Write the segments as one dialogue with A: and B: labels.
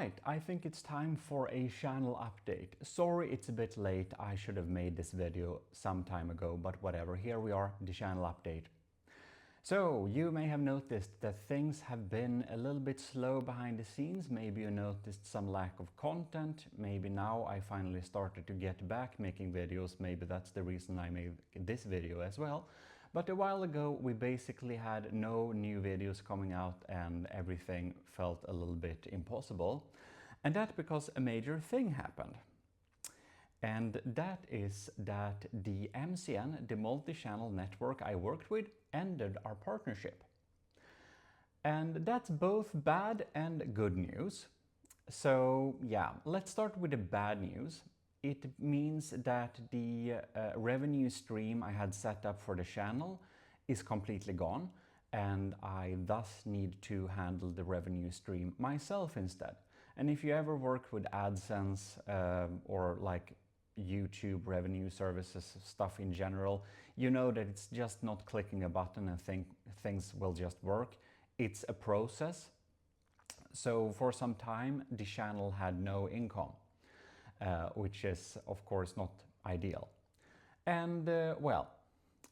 A: Alright, I think it's time for a channel update. Sorry it's a bit late, I should have made this video some time ago, but whatever, here we are, the channel update. So, you may have noticed that things have been a little bit slow behind the scenes. Maybe you noticed some lack of content. Maybe now I finally started to get back making videos. Maybe that's the reason I made this video as well. But a while ago we basically had no new videos coming out and everything felt a little bit impossible. And that's because a major thing happened. And that is that the MCN, the multi-channel network I worked with, ended our partnership. And that's both bad and good news. So yeah, let's start with the bad news. It means that the revenue stream I had set up for the channel is completely gone, and I thus need to handle the revenue stream myself instead. And if you ever work with AdSense or like YouTube revenue services stuff in general, you know that it's just not clicking a button and things will just work. It's a process. So for some time the channel had no income, which is of course not ideal. And well,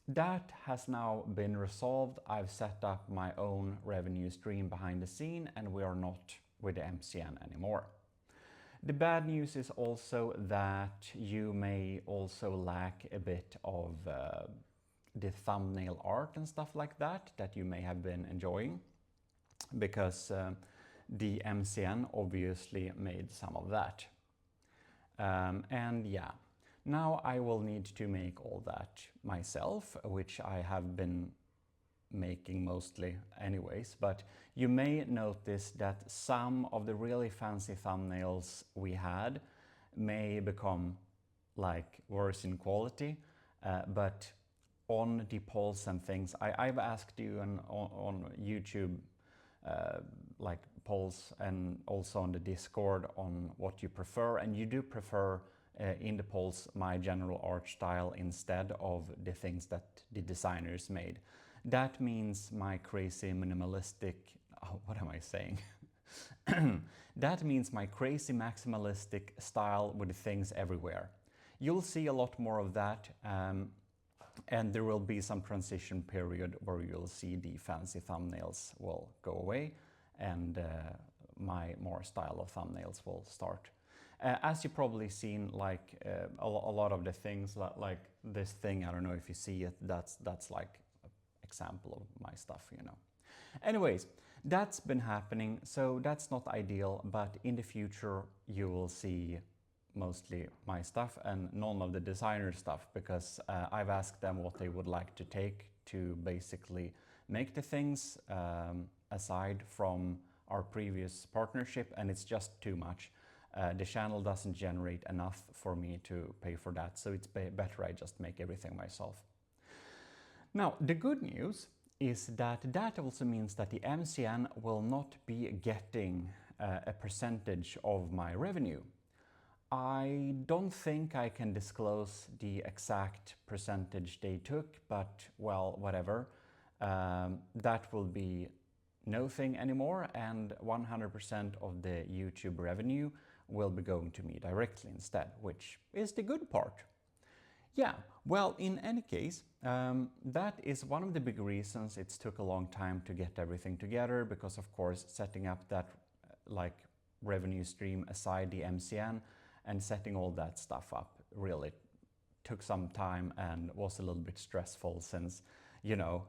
A: that has now been resolved. I've set up my own revenue stream behind the scene and we are not with the MCN anymore. The bad news is also that you may also lack a bit of the thumbnail art and stuff like that you may have been enjoying, because the MCN obviously made some of that. And yeah, now I will need to make all that myself, which I have been making mostly anyways, but you may notice that some of the really fancy thumbnails we had may become like worse in quality, but on the polls and things, I've asked you on YouTube like polls and also on the Discord on what you prefer, and you do prefer in the polls my general art style instead of the things that the designers made. That means my crazy minimalistic, oh, what am I saying? That means my crazy maximalistic style with things everywhere. You'll see a lot more of that, and there will be some transition period where you'll see the fancy thumbnails will go away and my more style of thumbnails will start. As you've probably seen, like a lot of the things, like this thing, I don't know if you see it, that's like example of my stuff, you know. Anyways, that's been happening, so that's not ideal, but in the future you will see mostly my stuff and none of the designer stuff, because I've asked them what they would like to take to basically make the things aside from our previous partnership, and it's just too much. The channel doesn't generate enough for me to pay for that, so it's better I just make everything myself. Now, the good news is that that also means that the MCN will not be getting a percentage of my revenue. I don't think I can disclose the exact percentage they took, but well, whatever. That will be no thing anymore, and 100% of the YouTube revenue will be going to me directly instead, which is the good part. Yeah, well, in any case, that is one of the big reasons it took a long time to get everything together, because of course setting up that like revenue stream aside the MCN and setting all that stuff up really took some time and was a little bit stressful, since, you know,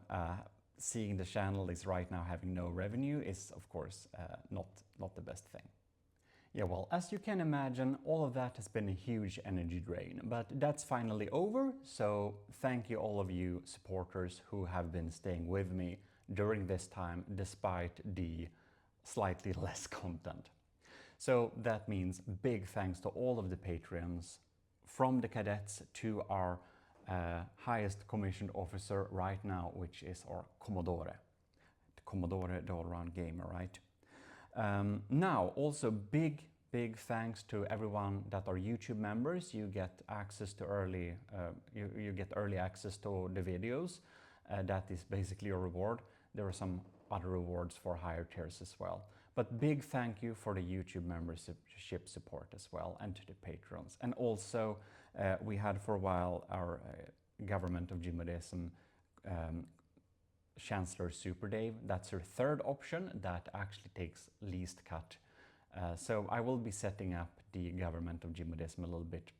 A: seeing the channel is right now having no revenue is of course not the best thing. Yeah, well, as you can imagine, all of that has been a huge energy drain, but that's finally over, so thank you all of you supporters who have been staying with me during this time despite the slightly less content. So that means big thanks to all of the Patreons, from the cadets to our highest commissioned officer right now, which is our Commodore. The Commodore, the all-around gamer, right? Now, also big thanks to everyone that are YouTube members. You get access to early access to the videos. That is basically a reward. There are some other rewards for higher tiers as well. But big thank you for the YouTube membership support as well, and to the patrons. And also, we had for a while our Government of GMODISM Chancellor Super Dave. That's her third option that actually takes least cut. So I will be setting up the Government of GMODISM a little bit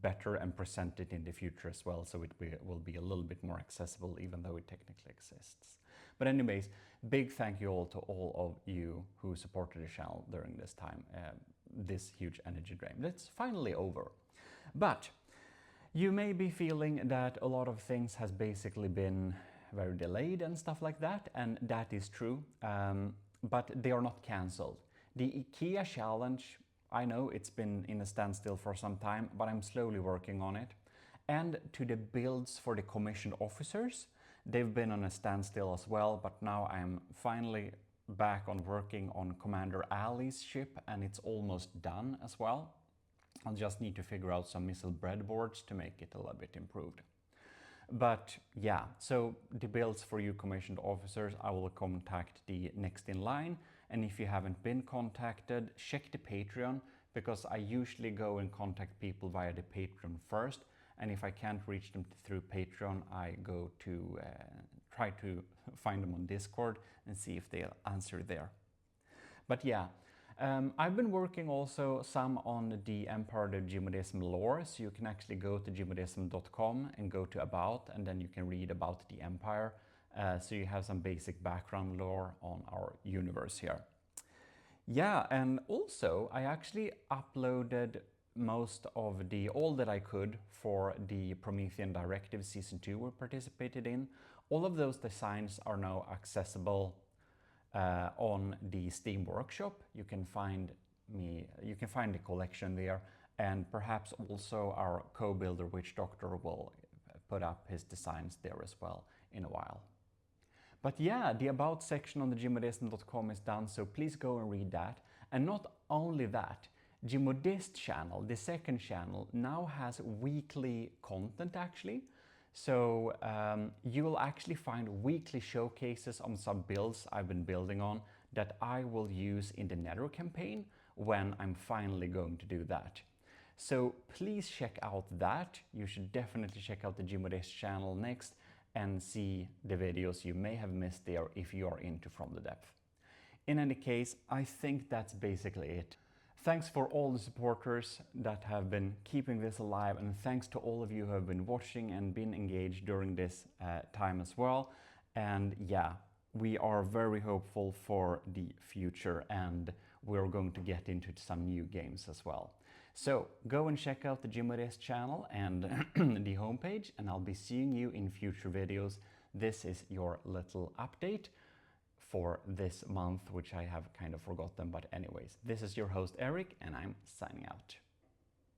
A: better and present it in the future as well, so it will be a little bit more accessible, even though it technically exists. But anyways, big thank you all to all of you who supported the channel during this time, this huge energy drain. That's finally over. But you may be feeling that a lot of things has basically been very delayed and stuff like that, and that is true, but they are not cancelled. The IKEA challenge, I know it's been in a standstill for some time, but I'm slowly working on it. And to the builds for the commissioned officers, they've been on a standstill as well, but now I'm finally back on working on Commander Ali's ship, and it's almost done as well. I'll just need to figure out some missile breadboards to make it a little bit improved. But yeah, so the builds for you commissioned officers, I will contact the next in line. And if you haven't been contacted, check the Patreon, because I usually go and contact people via the Patreon first. And if I can't reach them through Patreon, I go to try to find them on Discord and see if they'll answer there. But yeah, I've been working also some on the Empire of GMODISM lore, so you can actually go to gmodism.com and go to About, and then you can read about the Empire. So you have some basic background lore on our universe here. Yeah, and also I actually uploaded most of all that I could for the Promethean Directive Season 2 we participated in. All of those designs are now accessible on the Steam Workshop. You can find the collection there, and perhaps also our co-builder Witch Doctor will put up his designs there as well in a while. But yeah, the About section on the gmodism.com is done, so please go and read that. And not only that, GMODIST channel, the second channel, now has weekly content actually. So you will actually find weekly showcases on some builds I've been building on that I will use in the Nether campaign when I'm finally going to do that. So please check out that. You should definitely check out the GMODIST channel next and see the videos you may have missed there if you are into From the Depth. In any case, I think that's basically it. Thanks for all the supporters that have been keeping this alive, and thanks to all of you who have been watching and been engaged during this time as well. And yeah, we are very hopeful for the future, and we're going to get into some new games as well. So go and check out the GMODIST channel and the homepage, and I'll be seeing you in future videos. This is your little update for this month, which I have kind of forgotten, but anyways, this is your host Eric, and I'm signing out.